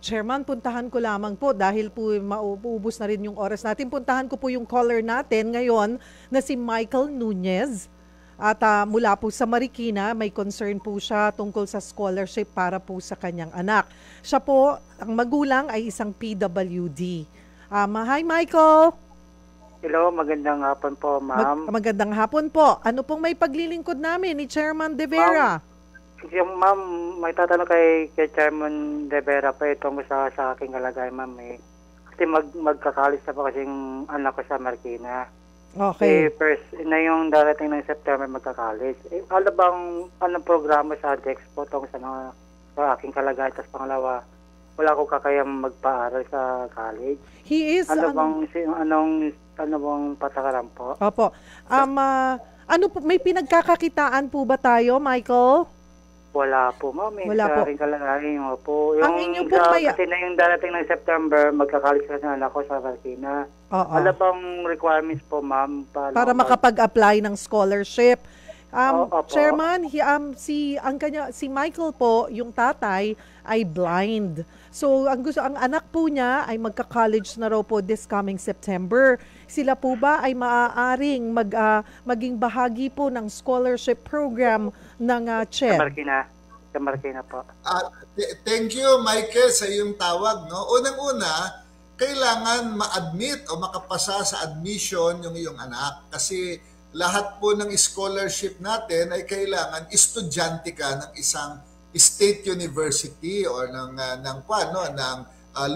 Chairman, puntahan ko lamang po dahil po mauubos na rin yung oras natin. Puntahan ko po yung caller natin ngayon na si Michael Nunez. At mula po sa Marikina, may concern po siya tungkol sa scholarship para po sa kanyang anak. Siya po, ang magulang ay isang PWD. Hi Michael! Hello, magandang hapon po, ma'am. Magandang hapon po. Ano pong may paglilingkod namin ni Chairman De Vera? Ma'am, may tatanong kay Chairman De Vera pa itong sa aking kalagayan, ma'am. Kasi magkakalis na po kasing anak ko sa Marikina. Okay. First, na yung darating ng September magkakalis. Anong programa sa DEXPO tong sa aking kalagayan? Tapos pangalawa, wala ko kakayang magpaaral sa college. He is... Anong patakaran po? Opo. May pinagkakakitaan po ba tayo, Michael? Wala po, ma'am. Wala po. Kalagayan po. Ang inyo po kasi na yung darating ng September, magkakalis kasi na ako sa Marikina. Ano bang requirements po, ma'am? Para makapag-apply ng scholarship. Opo. Chairman, si Michael po, yung tatay, ay blind. So, ang anak po niya ay magka-college na raw po this coming September. Sila po ba ay maaaring maging bahagi po ng scholarship program ng CHED? Sa Marikina po. Thank you, Michael, sa iyong tawag. No? Unang-una, kailangan ma-admit o makapasa sa admission yung iyong anak. Kasi lahat po ng scholarship natin ay kailangan estudyante ka ng isang state university or ng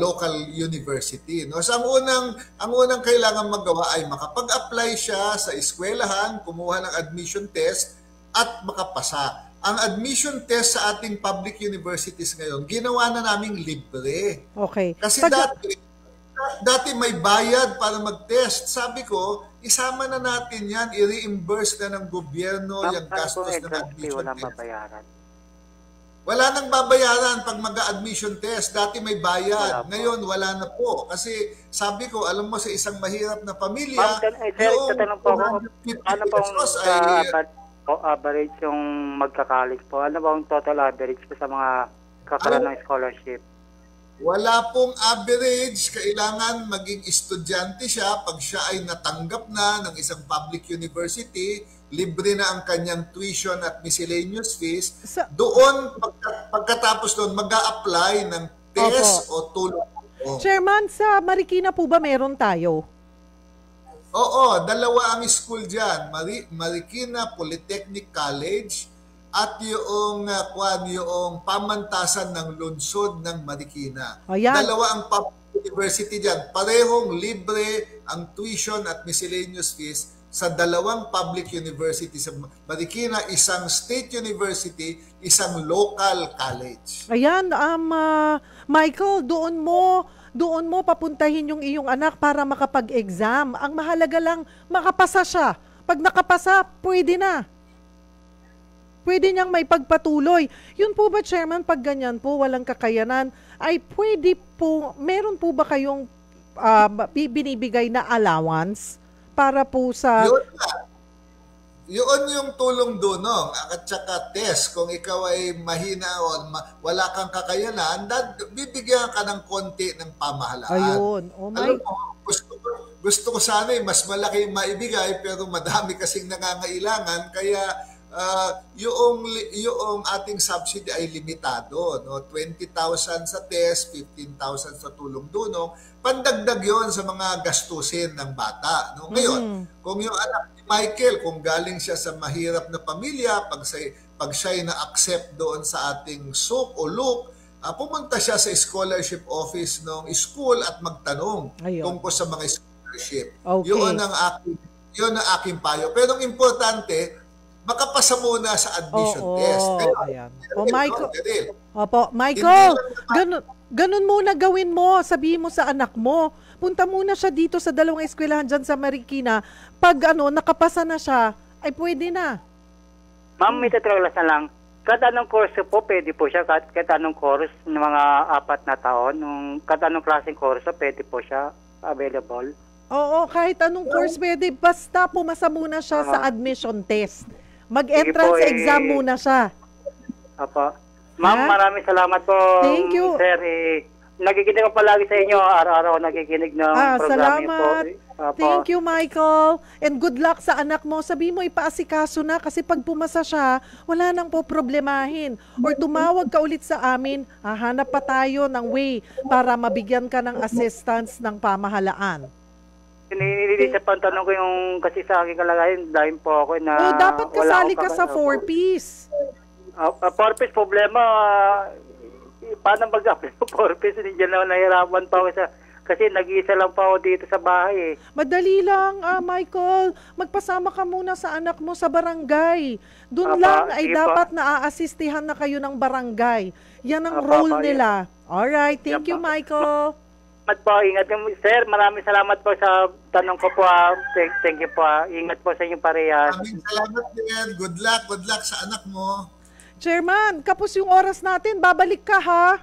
local university, no? So ang unang kailangan magawa ay makapag-apply siya sa eskwelahan, kumuha ng admission test at makapasa. Ang admission test sa ating public universities ngayon, ginawa na naming libre. Okay. Kasi dati may bayad para mag-test. Sabi ko, isama na natin yan, i-reimburse na ng gobyerno yung gastos ng admission test. Wala nang babayaran pag mag-admission test. Dati may bayad. Ngayon, wala na po. Kasi sabi ko, alam mo, sa isang mahirap na pamilya, yung 150 pesos ay... average yung magkakalis po. Ano ba ang total average po sa mga kakaroon ng scholarship? Wala pong average. Kailangan maging estudyante siya. Pag siya ay natanggap na ng isang public university, libre na ang kanyang tuition at miscellaneous fees. Doon, pagkatapos doon, mag-a-apply ng test o tulong. Chairman, sa Marikina po ba meron tayo? Oo, dalawa ang school dyan. Marikina Polytechnic College at yung pamantasan ng lungsod ng Marikina. Dalawa ang public university dyan. Parehong libre ang tuition at miscellaneous fees sa dalawang public university sa Marikina, isang state university, isang local college. Ayan, Michael, doon mo papuntahin yung iyong anak para makapag-exam. Ang mahalaga lang, makapasa siya. Pag nakapasa, pwede na. Pwede niyang may pagpatuloy. Yun po ba, Chairman, pag ganyan po, walang kakayanan, ay pwede po, meron po ba kayong binibigay na allowance para po sa... Yun yung tulong dunong at saka test. Kung ikaw ay mahina o wala kang kakayanan, bibigyan ka ng konti ng pamahalaan. Ayun. Oh my... Alam mo, gusto ko sana mas malaki maibigay pero madami kasing nangangailangan kaya yung ating subsidy ay limitado, no? 20,000 sa test, 15,000 sa tulong dunong, pandagdag yon sa mga gastusin ng bata, no? Ngayon, kung yung anak ni Michael, kung galing siya sa mahirap na pamilya, pag siya'y na-accept doon sa ating SUC o LUC, pumunta siya sa scholarship office ng school at magtanong tungkol sa mga scholarship. Okay. Yun ang aking payo. Pero ang importante, makapasa muna sa admission test. Ayan. Michael, ganun muna gawin mo. Sabihin mo sa anak mo, punta muna siya dito sa dalawang eskwelahan dyan sa Marikina. Pag nakapasa na siya, ay pwede na. Ma'am, may tatralas na lang. Kada anong course po, pwede po siya. Kada anong course ng mga 4 na taon, kada anong klaseng course, pwede po siya available. Oo, kahit anong course pwede. Basta pumasa muna siya sa admission test. Mag-entrance exam muna siya. Apo. Ma'am, maraming salamat po. Thank you. Sir, nakikinig ko palagi sa inyo. Araw-araw nakikinig ng program po. Thank you, Michael. And good luck sa anak mo. Sabi mo, ipaasikaso na kasi pag pumasa siya, wala nang po problemahin. Or tumawag ka ulit sa amin, hahanap pa tayo ng way para mabigyan ka ng assistance ng pamahalaan. Nililisap ang tanong ko yung kasi sa aking kalagayan, dahil po ako na... dapat kasali ka sa 4-piece. 4-piece problema, paano mag-apply sa 4-piece? Hindi dyan naman nahirapan pa ako kasi nag-iisa lang pa ako dito sa bahay. Madali lang, Michael. Magpasama ka muna sa anak mo sa barangay. Doon lang ay dapat naaasistihan na kayo ng barangay. Yan ang role nila. Alright, thank you, Michael. Ingat po. Sir, maraming salamat po sa tanong ko po. Thank you po. Ingat po sa inyong parehas. Maraming salamat din. Good luck sa anak mo. Chairman, kapos yung oras natin. Babalik ka, ha?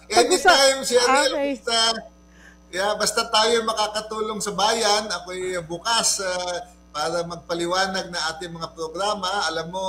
Anytime, Cheryl. Basta tayo makakatulong sa bayan. Ako'y bukas para magpaliwanag na ating mga programa. Alam mo,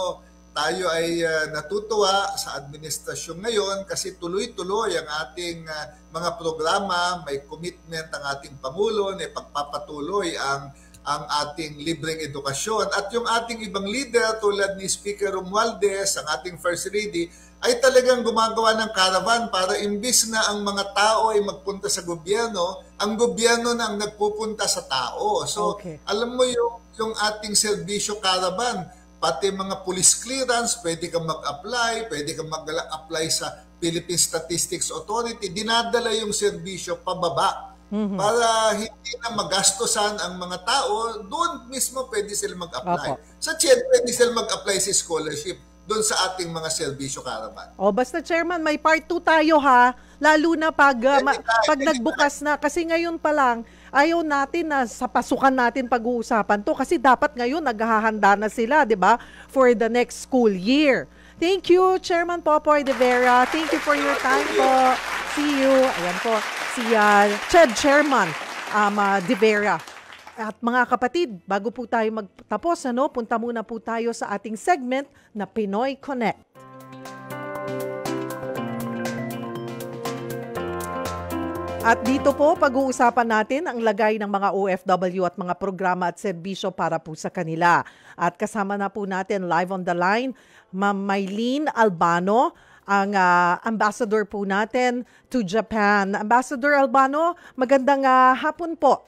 tayo ay natutuwa sa administrasyon ngayon kasi tuloy-tuloy ang ating mga programa, may commitment ang ating Pangulo na pagpapatuloy ang ating libreng edukasyon. At yung ating ibang leader tulad ni Speaker Romualdez, ang ating First Lady, ay talagang gumagawa ng caravan para imbis na ang mga tao ay magpunta sa gobyerno, ang gobyerno na ang nagpupunta sa tao. So, alam mo yung ating serbisyo caravan, pati mga police clearance, pwede kang mag-apply, pwede kang mag-apply sa Philippine Statistics Authority, dinadala yung serbisyo pababa para hindi na magastosan ang mga tao, doon mismo pwede sila mag-apply. Sa CHED, pwede sila mag-apply sa scholarship doon sa ating mga serbisyo caravan. Basta Chairman, may part 2 tayo ha, lalo na pag nagbukas na, kasi ngayon pa lang, ayaw natin na sa pasukan natin pag-uusapan to kasi dapat ngayon naghahanda na sila, di ba? For the next school year. Thank you, Chairman Popoy de Vera. Thank you for your time po. See you. Ayan po, si CHED Chairman de Vera. At mga kapatid, bago po tayo magtapos, punta muna po tayo sa ating segment na Pinoy Connect. At dito po, pag-uusapan natin ang lagay ng mga OFW at mga programa at serbisyo para po sa kanila. At kasama na po natin live on the line, Ma'am Mylene Albano, ang ambassador po natin to Japan. Ambassador Albano, magandang hapon po.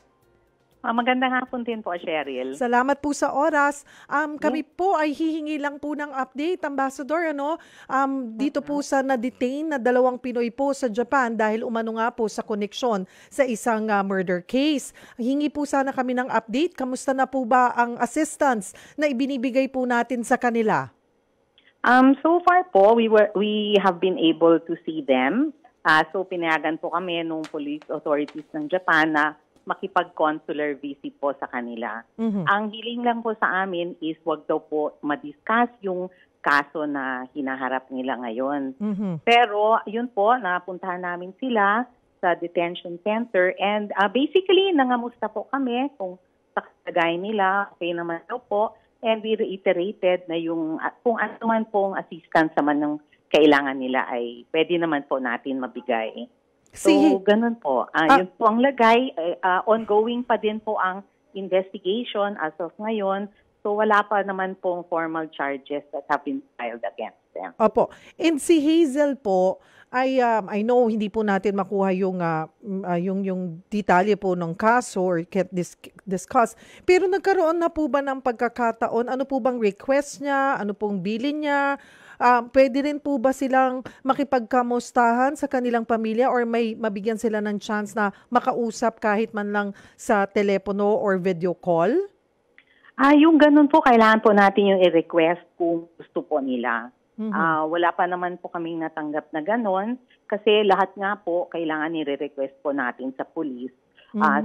Magandang hapon din po, Cheryl. Salamat po sa oras. Kami po ay hihingi lang po ng update, Ambassador, dito po sa na-detain na 2 Pinoy po sa Japan dahil umano nga po sa koneksyon sa isang murder case. Hingi po sana kami ng update. Kamusta na po ba ang assistance na ibinibigay po natin sa kanila? So far po, we have been able to see them. So pinayagan po kami nung police authorities ng Japan na makipag-consular visit po sa kanila. Ang hiling lang po sa amin is wag daw po ma-discuss yung kaso na hinaharap nila ngayon. Pero yun po, napuntahan namin sila sa detention center and basically nangamusta po kami kung sa kalagayan nila, okay naman daw po. And we reiterated na yung kung ano man pong assistance naman ng kailangan nila ay pwede naman po natin mabigay. So, ganun po. Yun po ang lagay. Ongoing pa din po ang investigation as of ngayon. So, wala pa naman pong formal charges that have been filed against them. Opo. And si Hazel po, I know hindi po natin makuha yung detalye po ng kaso or can't discuss. Pero nagkaroon na po ba ng pagkakataon? Ano po bang request niya? Ano pong bilin niya? Pwede rin po ba silang makipagkamustahan sa kanilang pamilya or may mabigyan sila ng chance na makausap kahit man lang sa telepono or video call? Yung ganun po, kailangan po natin yung i-request kung gusto po nila. Wala pa naman po kaming natanggap na ganun kasi lahat nga po kailangan nire-request po natin sa police.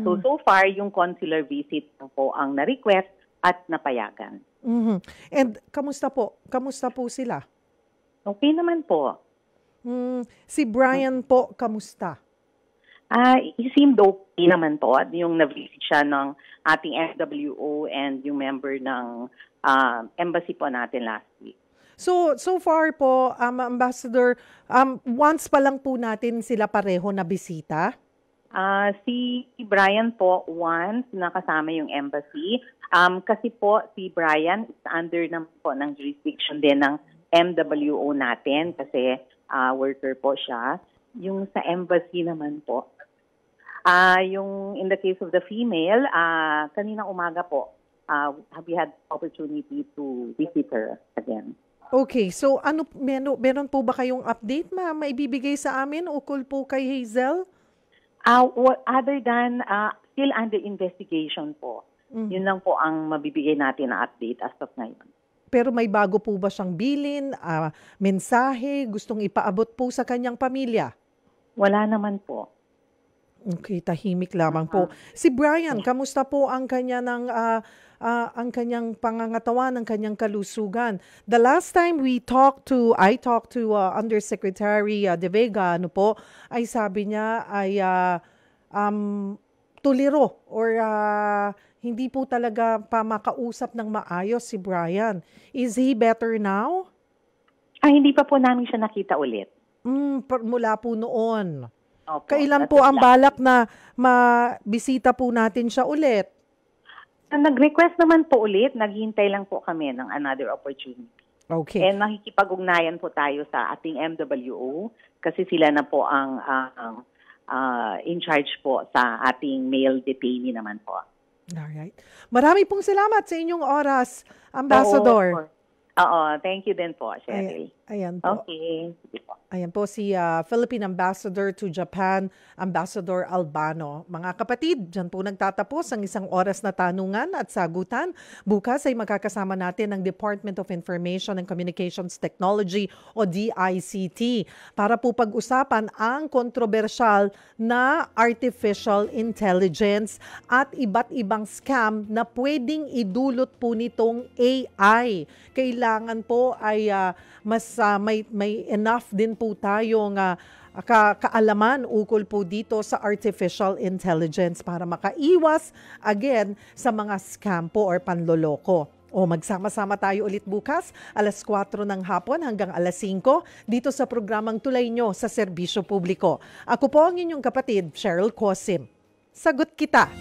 So far, yung consular visit po ang na-request at napayagan. And kamusta po? Kamusta po sila? Okay naman po. Si Brian po, kamusta? He seemed okay naman po. Yung na-visit siya ng ating FWO and yung member ng embassy po natin last week. So far po, Ambassador, once pa lang po natin sila pareho na bisita? Si Brian po, once nakasama yung embassy. Kasi po si Brian is under naman po ng jurisdiction din ng MWO natin kasi worker po siya. Yung sa embassy naman po. Yung in the case of the female, kaninang umaga po, we had opportunity to visit her again. Okay, so meron po ba kayong update maibibigay sa amin ukol po kay Hazel? Other than still under investigation po. Yun lang po ang mabibigay natin na update as of ngayon. Pero may bago po ba siyang bilin, mensahe, gustong ipaabot po sa kanyang pamilya? Wala naman po. Okay, tahimik lamang po. Si Brian, kamusta po ang kanyang pangangatawan, ang kanyang kalusugan? The last time I talked to Undersecretary De Vega, ay sabi niya ay tuliro or hindi po talaga pa makausap ng maayos si Brian. Is he better now? Hindi pa po namin siya nakita ulit. Mula po noon. Opo, kailan po ang balak na mabisita po natin siya ulit? Nag-request naman po ulit. Naghihintay lang po kami ng another opportunity. Okay. And makikipag-ugnayan po tayo sa ating MWO kasi sila na po ang in charge po sa ating male detainee naman po. Alright. Marami pong salamat sa inyong oras, Ambassador. Oo, thank you din po, Cheryl. Ayan po. Okay. Ayan po si Philippine Ambassador to Japan, Ambassador Albano. Mga kapatid, dyan po nagtatapos ang 1 oras na tanungan at sagutan. Bukas ay magkakasama natin ang Department of Information and Communications Technology o DICT para po pag-usapan ang kontrobersyal na artificial intelligence at iba't ibang scam na pwedeng idulot po nitong AI. Kailangan po ay may enough din po tayong kaalaman ukol po dito sa artificial intelligence para makaiwas again sa mga scam po or panloloko. Magsama-sama tayo ulit bukas, alas 4 ng hapon hanggang alas 5 dito sa programang Tulay Nyo sa Serbisyo Publiko. Ako po ang inyong kapatid, Cheryl Cosim. Sagot kita!